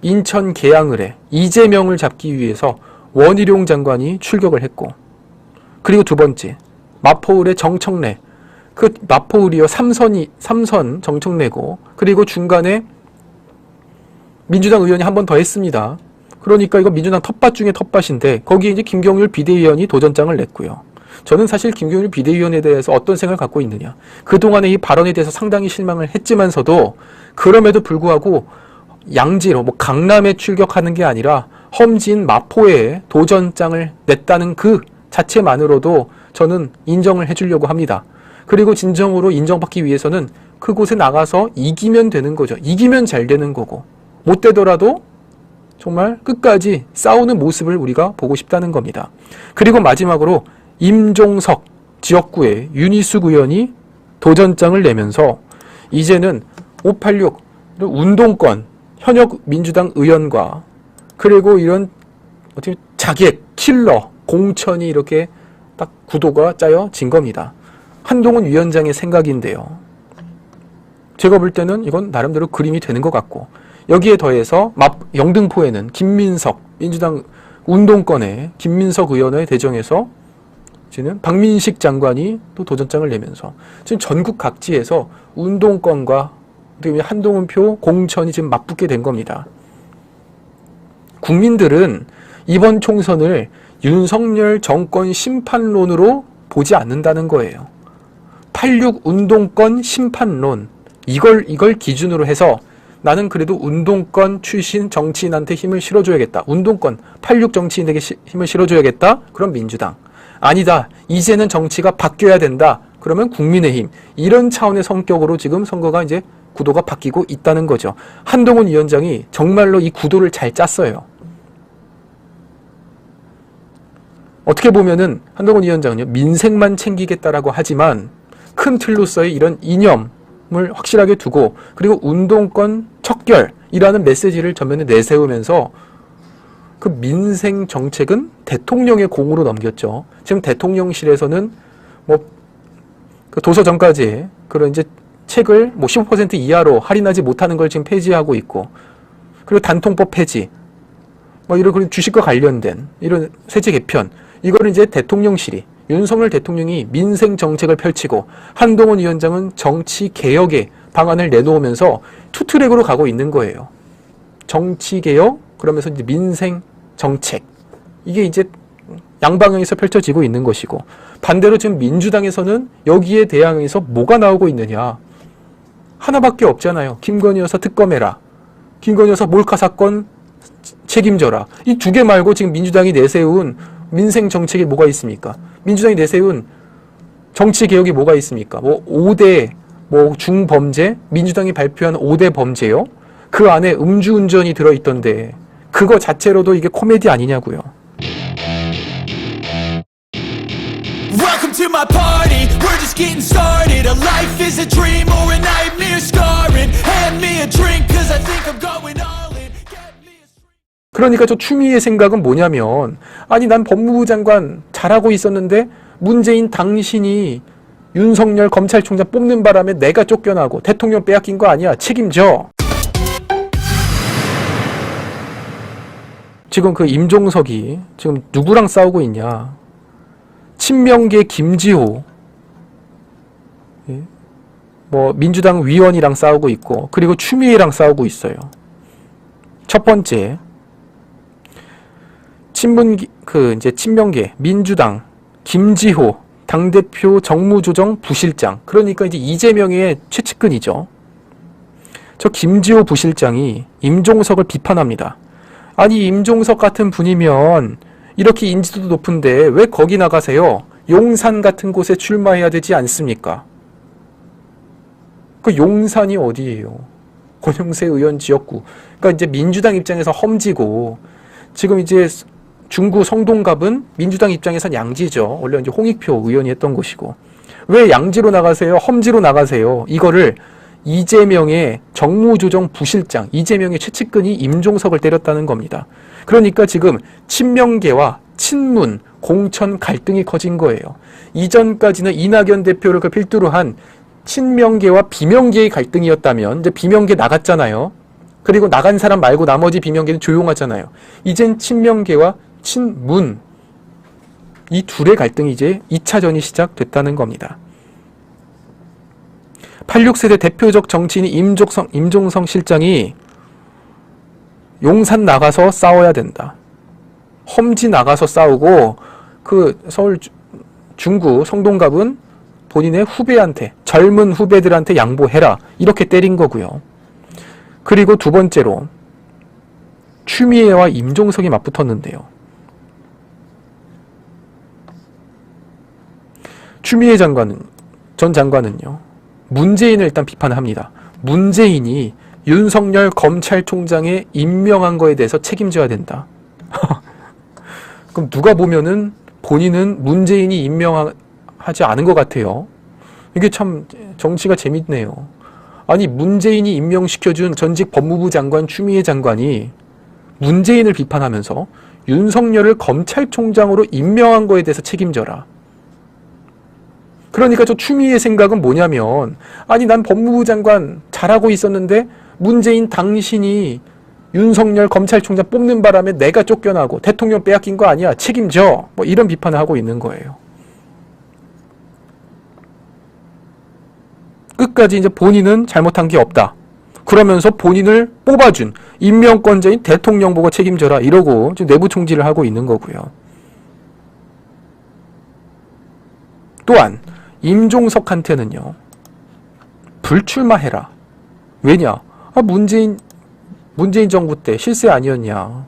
Speaker 1: 인천 계양을에 이재명을 잡기 위해서 원희룡 장관이 출격을 했고, 그리고 두 번째, 마포을의 정청래, 그 마포을이요 3선 정청래고, 그리고 중간에 민주당 의원이 한 번 더 했습니다. 그러니까 이거 민주당 텃밭 중에 텃밭인데 거기에 이제 김경률 비대위원이 도전장을 냈고요. 저는 사실 김경률 비대위원에 대해서 어떤 생각을 갖고 있느냐, 그동안의 이 발언에 대해서 상당히 실망을 했지만서도 그럼에도 불구하고 양지로 강남에 출격하는 게 아니라 험지인 마포에 도전장을 냈다는 그 자체만으로도 저는 인정을 해주려고 합니다. 그리고 진정으로 인정받기 위해서는 그곳에 나가서 이기면 되는 거죠. 이기면 잘 되는 거고, 못 되더라도 정말 끝까지 싸우는 모습을 우리가 보고 싶다는 겁니다. 그리고 마지막으로 임종석 지역구의 윤희숙 의원이 도전장을 내면서 이제는 586 운동권 현역 민주당 의원과 그리고 이런 어떻게 자객 킬러 공천이 이렇게 딱 구도가 짜여진 겁니다. 한동훈 위원장의 생각인데요. 제가 볼 때는 이건 나름대로 그림이 되는 것 같고, 여기에 더해서 영등포에는 김민석 민주당 운동권의 김민석 의원의 대정에서 지금 박민식 장관이 또 도전장을 내면서 지금 전국 각지에서 운동권과 한동훈표 공천이 지금 맞붙게 된 겁니다. 국민들은 이번 총선을 윤석열 정권 심판론으로 보지 않는다는 거예요. 86 운동권 심판론, 이걸 기준으로 해서 나는 그래도 운동권 출신 정치인한테 힘을 실어줘야겠다. 운동권 86 정치인에게 힘을 실어줘야겠다. 그럼 민주당. 아니다, 이제는 정치가 바뀌어야 된다. 그러면 국민의힘. 이런 차원의 성격으로 지금 선거가 이제 구도가 바뀌고 있다는 거죠. 한동훈 위원장이 정말로 이 구도를 잘 짰어요. 어떻게 보면은 한동훈 위원장은요, 민생만 챙기겠다라고 하지만 큰 틀로서의 이런 이념을 확실하게 두고, 그리고 운동권 척결이라는 메시지를 전면에 내세우면서 그 민생 정책은 대통령의 공으로 넘겼죠. 지금 대통령실에서는 그 도서 전까지 그런 이제 책을 15% 이하로 할인하지 못하는 걸 지금 폐지하고 있고, 그리고 단통법 폐지, 이런 주식과 관련된 이런 세제 개편, 이거를 이제 대통령실이, 윤석열 대통령이 민생 정책을 펼치고 한동훈 위원장은 정치 개혁의 방안을 내놓으면서 투트랙으로 가고 있는 거예요. 정치 개혁, 그러면서 이제 민생 정책 이게 이제 양방향에서 펼쳐지고 있는 것이고, 반대로 지금 민주당에서는 여기에 대항해서 뭐가 나오고 있느냐, 하나밖에 없잖아요. 김건희 여사 특검해라, 김건희 여사 몰카 사건 책임져라. 이 두 개 말고 지금 민주당이 내세운 민생 정책이 뭐가 있습니까? 민주당이 내세운 정치 개혁이 뭐가 있습니까? 뭐 5대 중범죄, 민주당이 발표한 5대 범죄요. 그 안에 음주운전이 들어있던데 그거 자체로도 이게 코미디 아니냐고요.
Speaker 2: Welcome to my party, we're just getting started. A life is a dream or a nightmare scarring. Hand me a drink cause I think I'm going all in. Get me a...
Speaker 1: 그러니까 저 추미애의 생각은 뭐냐면, 아니 난 법무부 장관 잘하고 있었는데 문재인 당신이 윤석열 검찰총장 뽑는 바람에 내가 쫓겨나고 대통령 빼앗긴 거 아니야, 책임져. 지금 그 임종석이 지금 누구랑 싸우고 있냐, 친명계 김지호, 뭐 민주당 위원이랑 싸우고 있고, 그리고 추미애랑 싸우고 있어요. 첫 번째, 이제 친명계 민주당 김지호 당대표 정무조정 부실장, 그러니까 이제 이재명의 최측근이죠. 저 김지호 부실장이 임종석을 비판합니다. 아니 임종석 같은 분이면 이렇게 인지도도 높은데 왜 거기 나가세요? 용산 같은 곳에 출마해야 되지 않습니까? 그 용산이 어디예요? 권영세 의원 지역구. 그러니까 이제 민주당 입장에서 험지고, 지금 이제 중구 성동갑은 민주당 입장에선 양지죠. 원래 이제 홍익표 의원이 했던 곳이고. 왜 양지로 나가세요? 험지로 나가세요? 이거를 이재명의 정무조정 부실장, 이재명의 최측근이 임종석을 때렸다는 겁니다. 그러니까 지금 친명계와 친문, 공천 갈등이 커진 거예요. 이전까지는 이낙연 대표를 그 필두로 한 친명계와 비명계의 갈등이었다면 이제 비명계 나갔잖아요. 그리고 나간 사람 말고 나머지 비명계는 조용하잖아요. 이젠 친명계와 친문, 이 둘의 갈등이 이제 2차전이 시작됐다는 겁니다. 86세대 대표적 정치인 임종석 실장이 용산 나가서 싸워야 된다, 험지 나가서 싸우고, 그 서울 중구 성동갑은 본인의 후배한테, 젊은 후배들한테 양보해라, 이렇게 때린 거고요. 그리고 두 번째로 추미애와 임종석이 맞붙었는데요. 추미애 전 장관은요, 문재인을 일단 비판합니다. 문재인이 윤석열 검찰총장에 임명한 거에 대해서 책임져야 된다. 그럼 누가 보면은 본인은 문재인이 임명하지 않은 것 같아요. 이게 참 정치가 재밌네요. 아니 문재인이 임명시켜준 전직 법무부 장관 추미애 장관이 문재인을 비판하면서 윤석열을 검찰총장으로 임명한 거에 대해서 책임져라. 그러니까 저 추미애의 생각은 뭐냐면, 아니 난 법무부 장관 잘하고 있었는데 문재인 당신이 윤석열 검찰총장 뽑는 바람에 내가 쫓겨나고 대통령 빼앗긴 거 아니야, 책임져. 뭐 이런 비판을 하고 있는 거예요. 끝까지 이제 본인은 잘못한 게 없다, 그러면서 본인을 뽑아준 임명권자인 대통령 보고 책임져라, 이러고 지금 내부 총질을 하고 있는 거고요. 또한 임종석한테는요, 불출마해라. 왜냐? 문재인 정부 때 실세 아니었냐,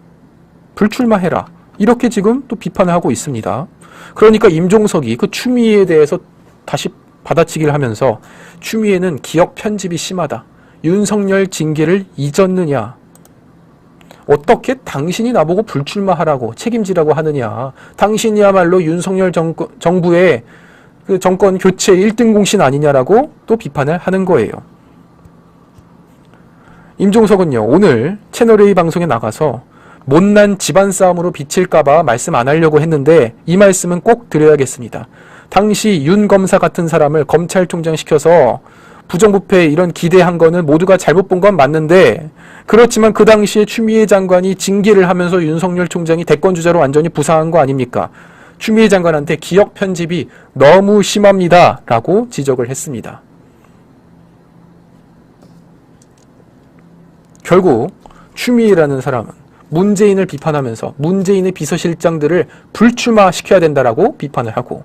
Speaker 1: 불출마해라, 이렇게 지금 또 비판을 하고 있습니다. 그러니까 임종석이 그 추미애에 대해서 다시 받아치기를 하면서, 추미애는 기억 편집이 심하다, 윤석열 징계를 잊었느냐, 어떻게 당신이 나보고 불출마하라고 책임지라고 하느냐, 당신이야말로 윤석열 정부의 그 정권 교체 1등 공신 아니냐라고 또 비판을 하는 거예요. 임종석은요, 오늘 채널A 방송에 나가서 못난 집안 싸움으로 비칠까봐 말씀 안 하려고 했는데 이 말씀은 꼭 드려야겠습니다. 당시 윤 검사 같은 사람을 검찰총장 시켜서 부정부패 이런 기대한 거는 모두가 잘못 본 건 맞는데, 그렇지만 그 당시에 추미애 장관이 징계를 하면서 윤석열 총장이 대권주자로 완전히 부상한 거 아닙니까? 추미애 장관한테 기억 편집이 너무 심합니다 라고 지적을 했습니다. 결국 추미애라는 사람은 문재인을 비판하면서 문재인의 비서실장들을 불출마시켜야 된다라고 비판을 하고,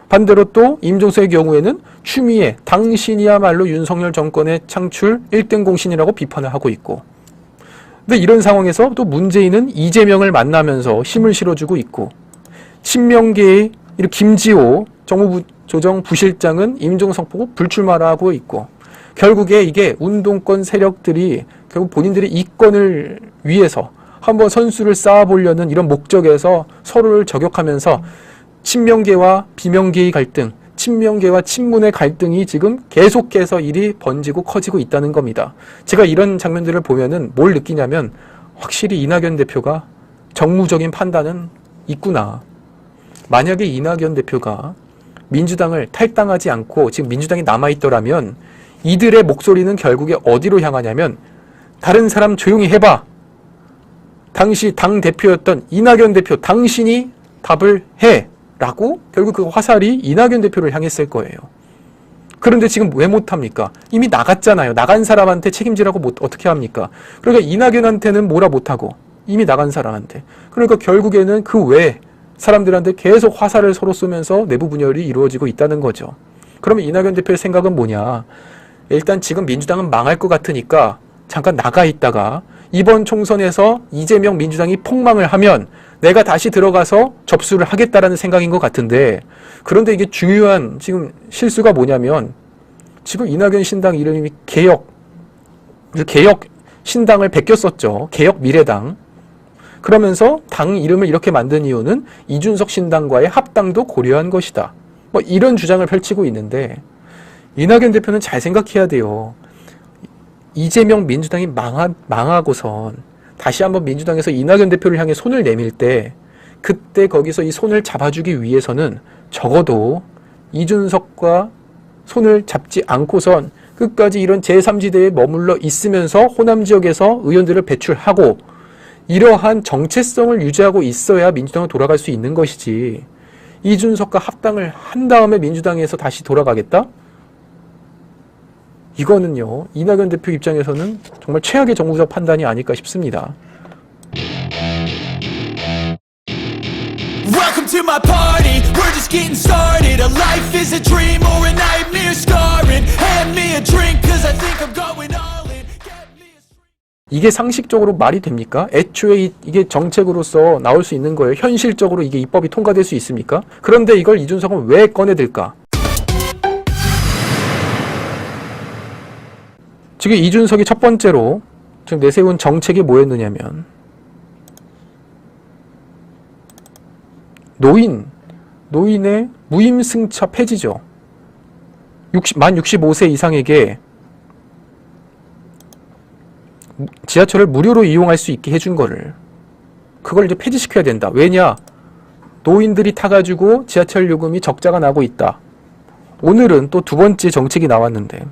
Speaker 1: 반대로 또 임종석의 경우에는 추미애 당신이야말로 윤석열 정권의 창출 1등 공신이라고 비판을 하고 있고, 근데 이런 상황에서 또 문재인은 이재명을 만나면서 힘을 실어주고 있고, 친명계의 김지호 정무조정부실장은 임종석 보고 불출마를 하고 있고, 결국에 이게 운동권 세력들이 결국 본인들의 이권을 위해서 한번 선수를 쌓아보려는 이런 목적에서 서로를 저격하면서 친명계와 비명계의 갈등, 친명계와 친문의 갈등이 지금 계속해서 일이 번지고 커지고 있다는 겁니다. 제가 이런 장면들을 보면은 뭘 느끼냐면, 확실히 이낙연 대표가 정무적인 판단은 있구나. 만약에 이낙연 대표가 민주당을 탈당하지 않고 지금 민주당이 남아있더라면 이들의 목소리는 결국에 어디로 향하냐면, 다른 사람 조용히 해봐. 당시 당대표였던 이낙연 대표, 당신이 답을 해. 라고 결국 그 화살이 이낙연 대표를 향했을 거예요. 그런데 지금 왜 못합니까? 이미 나갔잖아요. 나간 사람한테 책임지라고 어떻게 합니까? 그러니까 이낙연한테는 뭐라 못하고 이미 나간 사람한테. 그러니까 결국에는 그 외에 사람들한테 계속 화살을 서로 쏘면서 내부 분열이 이루어지고 있다는 거죠. 그러면 이낙연 대표의 생각은 뭐냐? 일단 지금 민주당은 망할 것 같으니까 잠깐 나가 있다가 이번 총선에서 이재명 민주당이 폭망을 하면 내가 다시 들어가서 접수를 하겠다라는 생각인 것 같은데, 그런데 이게 중요한 지금 실수가 뭐냐면, 지금 이낙연 신당 이름이 개혁 신당을 베꼈었죠. 개혁 미래당. 그러면서 당 이름을 이렇게 만든 이유는 이준석 신당과의 합당도 고려한 것이다. 뭐 이런 주장을 펼치고 있는데, 이낙연 대표는 잘 생각해야 돼요. 이재명 민주당이 망하고선 다시 한번 민주당에서 이낙연 대표를 향해 손을 내밀 때, 그때 거기서 이 손을 잡아주기 위해서는 적어도 이준석과 손을 잡지 않고선 끝까지 이런 제3지대에 머물러 있으면서 호남 지역에서 의원들을 배출하고 이러한 정체성을 유지하고 있어야 민주당은 돌아갈 수 있는 것이지, 이준석과 합당을 한 다음에 민주당에서 다시 돌아가겠다? 이거는요, 이낙연 대표 입장에서는 정말 최악의 정무적 판단이 아닐까 싶습니다.
Speaker 2: Welcome to my party, we're just getting started. A life is a dream or a nightmare scarring. Hand me a drink cause I think I'm going all in. Get me a street.
Speaker 1: 이게 상식적으로 말이 됩니까? 애초에 이게 정책으로서 나올 수 있는 거예요. 현실적으로 이게 입법이 통과될 수 있습니까? 그런데 이걸 이준석은 왜 꺼내들까? 지금 이준석이 첫 번째로 지금 내세운 정책이 뭐였느냐면, 노인의 무임승차 폐지죠. 만 65세 이상에게 지하철을 무료로 이용할 수 있게 해준 거를, 그걸 이제 폐지시켜야 된다. 왜냐? 노인들이 타가지고 지하철 요금이 적자가 나고 있다. 오늘은 또 두 번째 정책이 나왔는데,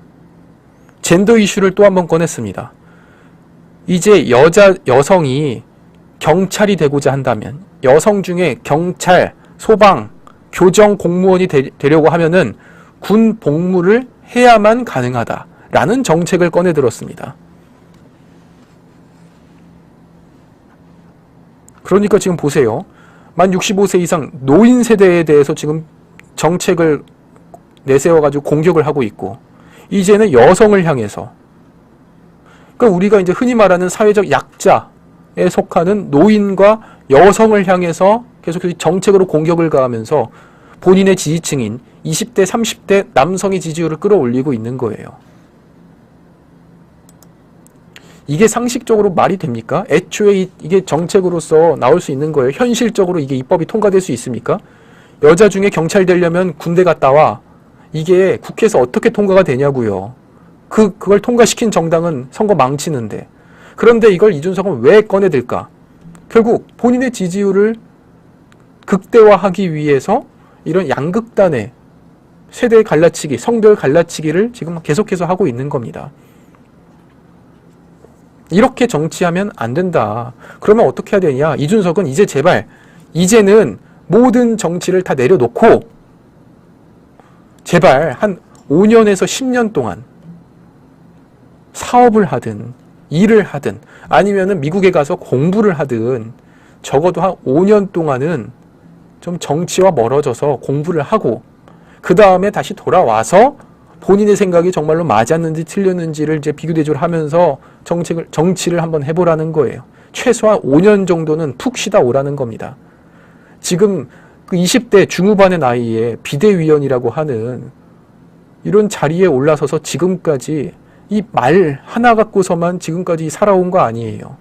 Speaker 1: 젠더 이슈를 또 한 번 꺼냈습니다. 이제 여성이 경찰이 되고자 한다면, 여성 중에 경찰, 소방, 교정 공무원이 되려고 하면은 군 복무를 해야만 가능하다라는 정책을 꺼내들었습니다. 그러니까 지금 보세요. 만 65세 이상 노인 세대에 대해서 지금 정책을 내세워가지고 공격을 하고 있고, 이제는 여성을 향해서, 그러니까 우리가 이제 흔히 말하는 사회적 약자에 속하는 노인과 여성을 향해서 계속 정책으로 공격을 가하면서 본인의 지지층인 20대, 30대 남성의 지지율을 끌어올리고 있는 거예요. 이게 상식적으로 말이 됩니까? 애초에 이게 정책으로서 나올 수 있는 거예요. 현실적으로 이게 입법이 통과될 수 있습니까? 여자 중에 경찰 되려면 군대 갔다 와. 이게 국회에서 어떻게 통과가 되냐고요. 그걸 통과시킨 정당은 선거 망치는데. 그런데 이걸 이준석은 왜 꺼내들까? 결국 본인의 지지율을 극대화하기 위해서 이런 양극단의 세대 갈라치기, 성별 갈라치기를 지금 계속해서 하고 있는 겁니다. 이렇게 정치하면 안 된다. 그러면 어떻게 해야 되냐? 이준석은 이제 제발, 이제는 모든 정치를 다 내려놓고 제발 한 5년에서 10년 동안 사업을 하든 일을 하든 아니면은 미국에 가서 공부를 하든 적어도 한 5년 동안은 좀 정치와 멀어져서 공부를 하고 그 다음에 다시 돌아와서 본인의 생각이 정말로 맞았는지 틀렸는지를 이제 비교대조를 하면서 정치를 한번 해보라는 거예요. 최소한 5년 정도는 푹 쉬다 오라는 겁니다. 지금 그 20대 중후반의 나이에 비대위원이라고 하는 이런 자리에 올라서서 지금까지 이 말 하나 갖고서만 지금까지 살아온 거 아니에요.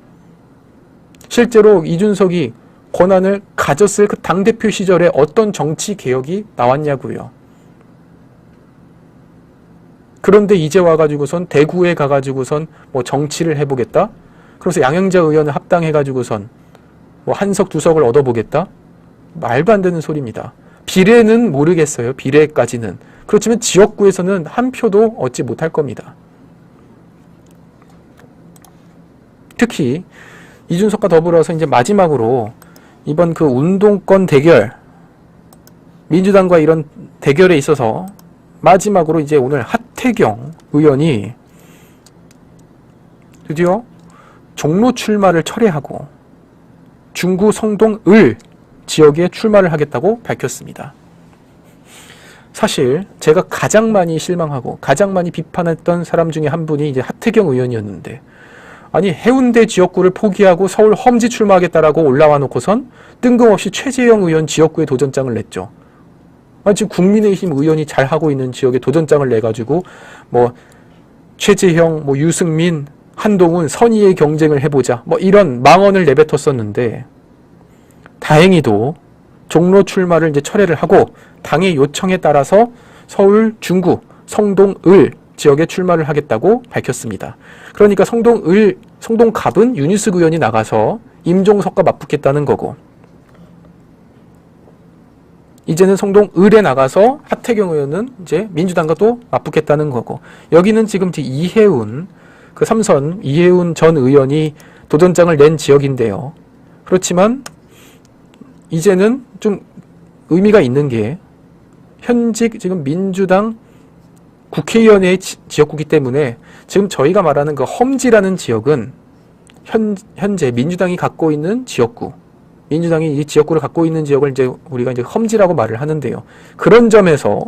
Speaker 1: 실제로 이준석이 권한을 가졌을 그 당대표 시절에 어떤 정치 개혁이 나왔냐고요. 그런데 이제 와가지고선 대구에 가가지고선 뭐 정치를 해보겠다? 그래서 양영자 의원을 합당해가지고선 뭐 한석 두석을 얻어보겠다? 말도 안 되는 소리입니다. 비례는 모르겠어요. 비례까지는. 그렇지만 지역구에서는 한 표도 얻지 못할 겁니다. 특히 이준석과 더불어서 이제 마지막으로 이번 그 운동권 대결, 민주당과 이런 대결에 있어서 마지막으로 이제 오늘 하태경 의원이 드디어 종로 출마를 철회하고 중구 성동 을 지역에 출마를 하겠다고 밝혔습니다. 사실 제가 가장 많이 실망하고 가장 많이 비판했던 사람 중에 한 분이 이제 하태경 의원이었는데, 아니 해운대 지역구를 포기하고 서울 험지 출마하겠다라고 올라와 놓고선 뜬금없이 최재형 의원 지역구에 도전장을 냈죠. 아니 지금 국민의힘 의원이 잘하고 있는 지역에 도전장을 내가지고 뭐 최재형, 뭐 유승민, 한동훈, 선의의 경쟁을 해보자 뭐 이런 망언을 내뱉었었는데, 다행히도 종로 출마를 이제 철회를 하고 당의 요청에 따라서 서울 중구 성동 을 지역에 출마를 하겠다고 밝혔습니다. 그러니까 성동갑은 윤희숙 의원이 나가서 임종석과 맞붙겠다는 거고, 이제는 성동을에 나가서 하태경 의원은 이제 민주당과 또 맞붙겠다는 거고, 여기는 지금 이해운 그 삼선 이해운 전 의원이 도전장을 낸 지역인데요. 그렇지만 이제는 좀 의미가 있는 게 현직 지금 민주당 국회의원의 지역구이기 때문에 지금 저희가 말하는 그 험지라는 지역은 현재 민주당이 갖고 있는 지역구, 민주당이 이 지역구를 갖고 있는 지역을 이제 우리가 이제 험지라고 말을 하는데요. 그런 점에서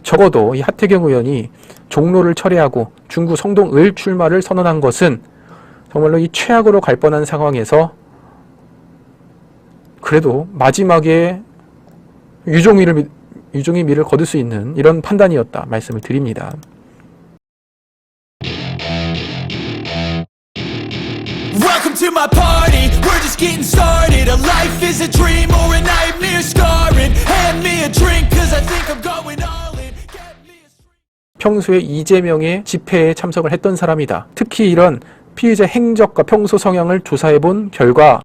Speaker 1: 적어도 이 하태경 의원이 종로를 철회하고 중구 성동을 출마를 선언한 것은 정말로 이 최악으로 갈 뻔한 상황에서 그래도 마지막에 유종의 미를 거둘 수 있는 이런 판단이었다 말씀을 드립니다.
Speaker 2: Welcome to my party, we're just getting started. A life is a dream or a nightmare scarring. Hand me a drink cause I think I'm going all in. Get me a street.
Speaker 1: 평소에 이재명의 집회에 참석을 했던 사람이다. 특히 이런 피의자 행적과 평소 성향을 조사해본 결과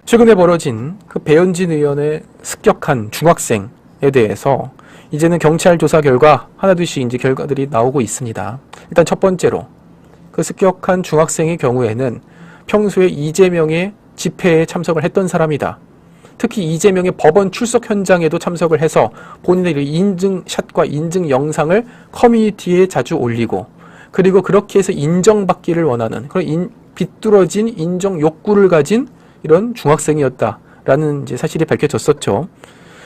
Speaker 1: 최근에 벌어진 그 배현진 의원의 습격한 중학생에 대해서 이제는 경찰 조사 결과 하나둘씩 이제 결과들이 나오고 있습니다. 일단 첫 번째로 그 습격한 중학생의 경우에는 평소에 이재명의 집회에 참석을 했던 사람이다. 특히 이재명의 법원 출석 현장에도 참석을 해서 본인의 인증샷과 인증 영상을 커뮤니티에 자주 올리고, 그리고 그렇게 해서 인정받기를 원하는 그런 비뚤어진 인정 욕구를 가진 이런 중학생이었다라는 이제 사실이 밝혀졌었죠.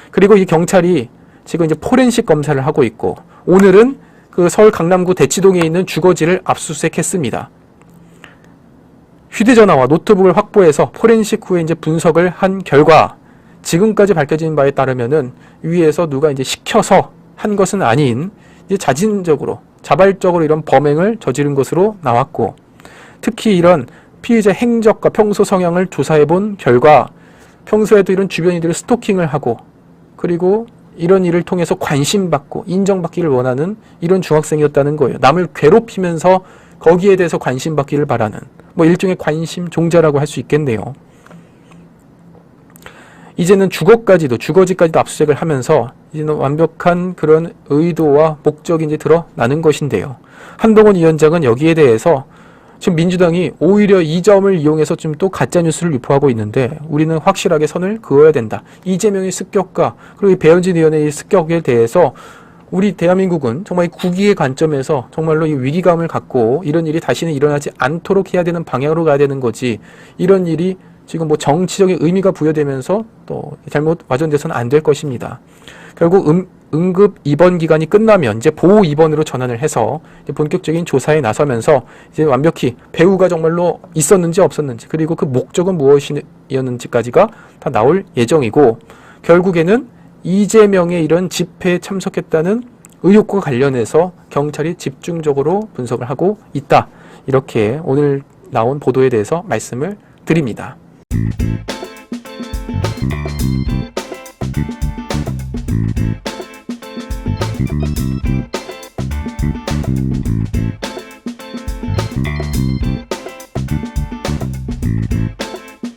Speaker 1: 그리고 이 경찰이 지금 이제 포렌식 검사를 하고 있고, 오늘은 그 서울 강남구 대치동에 있는 주거지를 압수수색했습니다. 휴대전화와 노트북을 확보해서 포렌식 후에 이제 분석을 한 결과, 지금까지 밝혀진 바에 따르면은 위에서 누가 이제 시켜서 한 것은 아닌 이제 자발적으로 이런 범행을 저지른 것으로 나왔고, 특히 이런 피의자 행적과 평소 성향을 조사해본 결과 평소에도 이런 주변인들을 스토킹을 하고, 그리고 이런 일을 통해서 관심받고 인정받기를 원하는 이런 중학생이었다는 거예요. 남을 괴롭히면서 거기에 대해서 관심받기를 바라는 뭐 일종의 관심 종자라고 할 수 있겠네요. 이제는 주거지까지도 압수수색을 하면서 이제는 완벽한 그런 의도와 목적이 이제 드러나는 것인데요. 한동훈 위원장은 여기에 대해서 지금 민주당이 오히려 이 점을 이용해서 좀 또 가짜뉴스를 유포하고 있는데, 우리는 확실하게 선을 그어야 된다. 이재명의 습격과 그리고 배현진 의원의 습격에 대해서 우리 대한민국은 정말 이 국위의 관점에서 정말로 이 위기감을 갖고 이런 일이 다시는 일어나지 않도록 해야 되는 방향으로 가야 되는 거지, 이런 일이 지금 뭐 정치적인 의미가 부여되면서 또 잘못 와전돼서는 안 될 것입니다. 결국 응급 입원 기간이 끝나면 이제 보호 입원으로 전환을 해서 이제 본격적인 조사에 나서면서 이제 완벽히 배후가 정말로 있었는지 없었는지, 그리고 그 목적은 무엇이었는지까지가 다 나올 예정이고, 결국에는 이재명의 이런 집회에 참석했다는 의혹과 관련해서 경찰이 집중적으로 분석을 하고 있다. 이렇게 오늘 나온 보도에 대해서 말씀을 드립니다.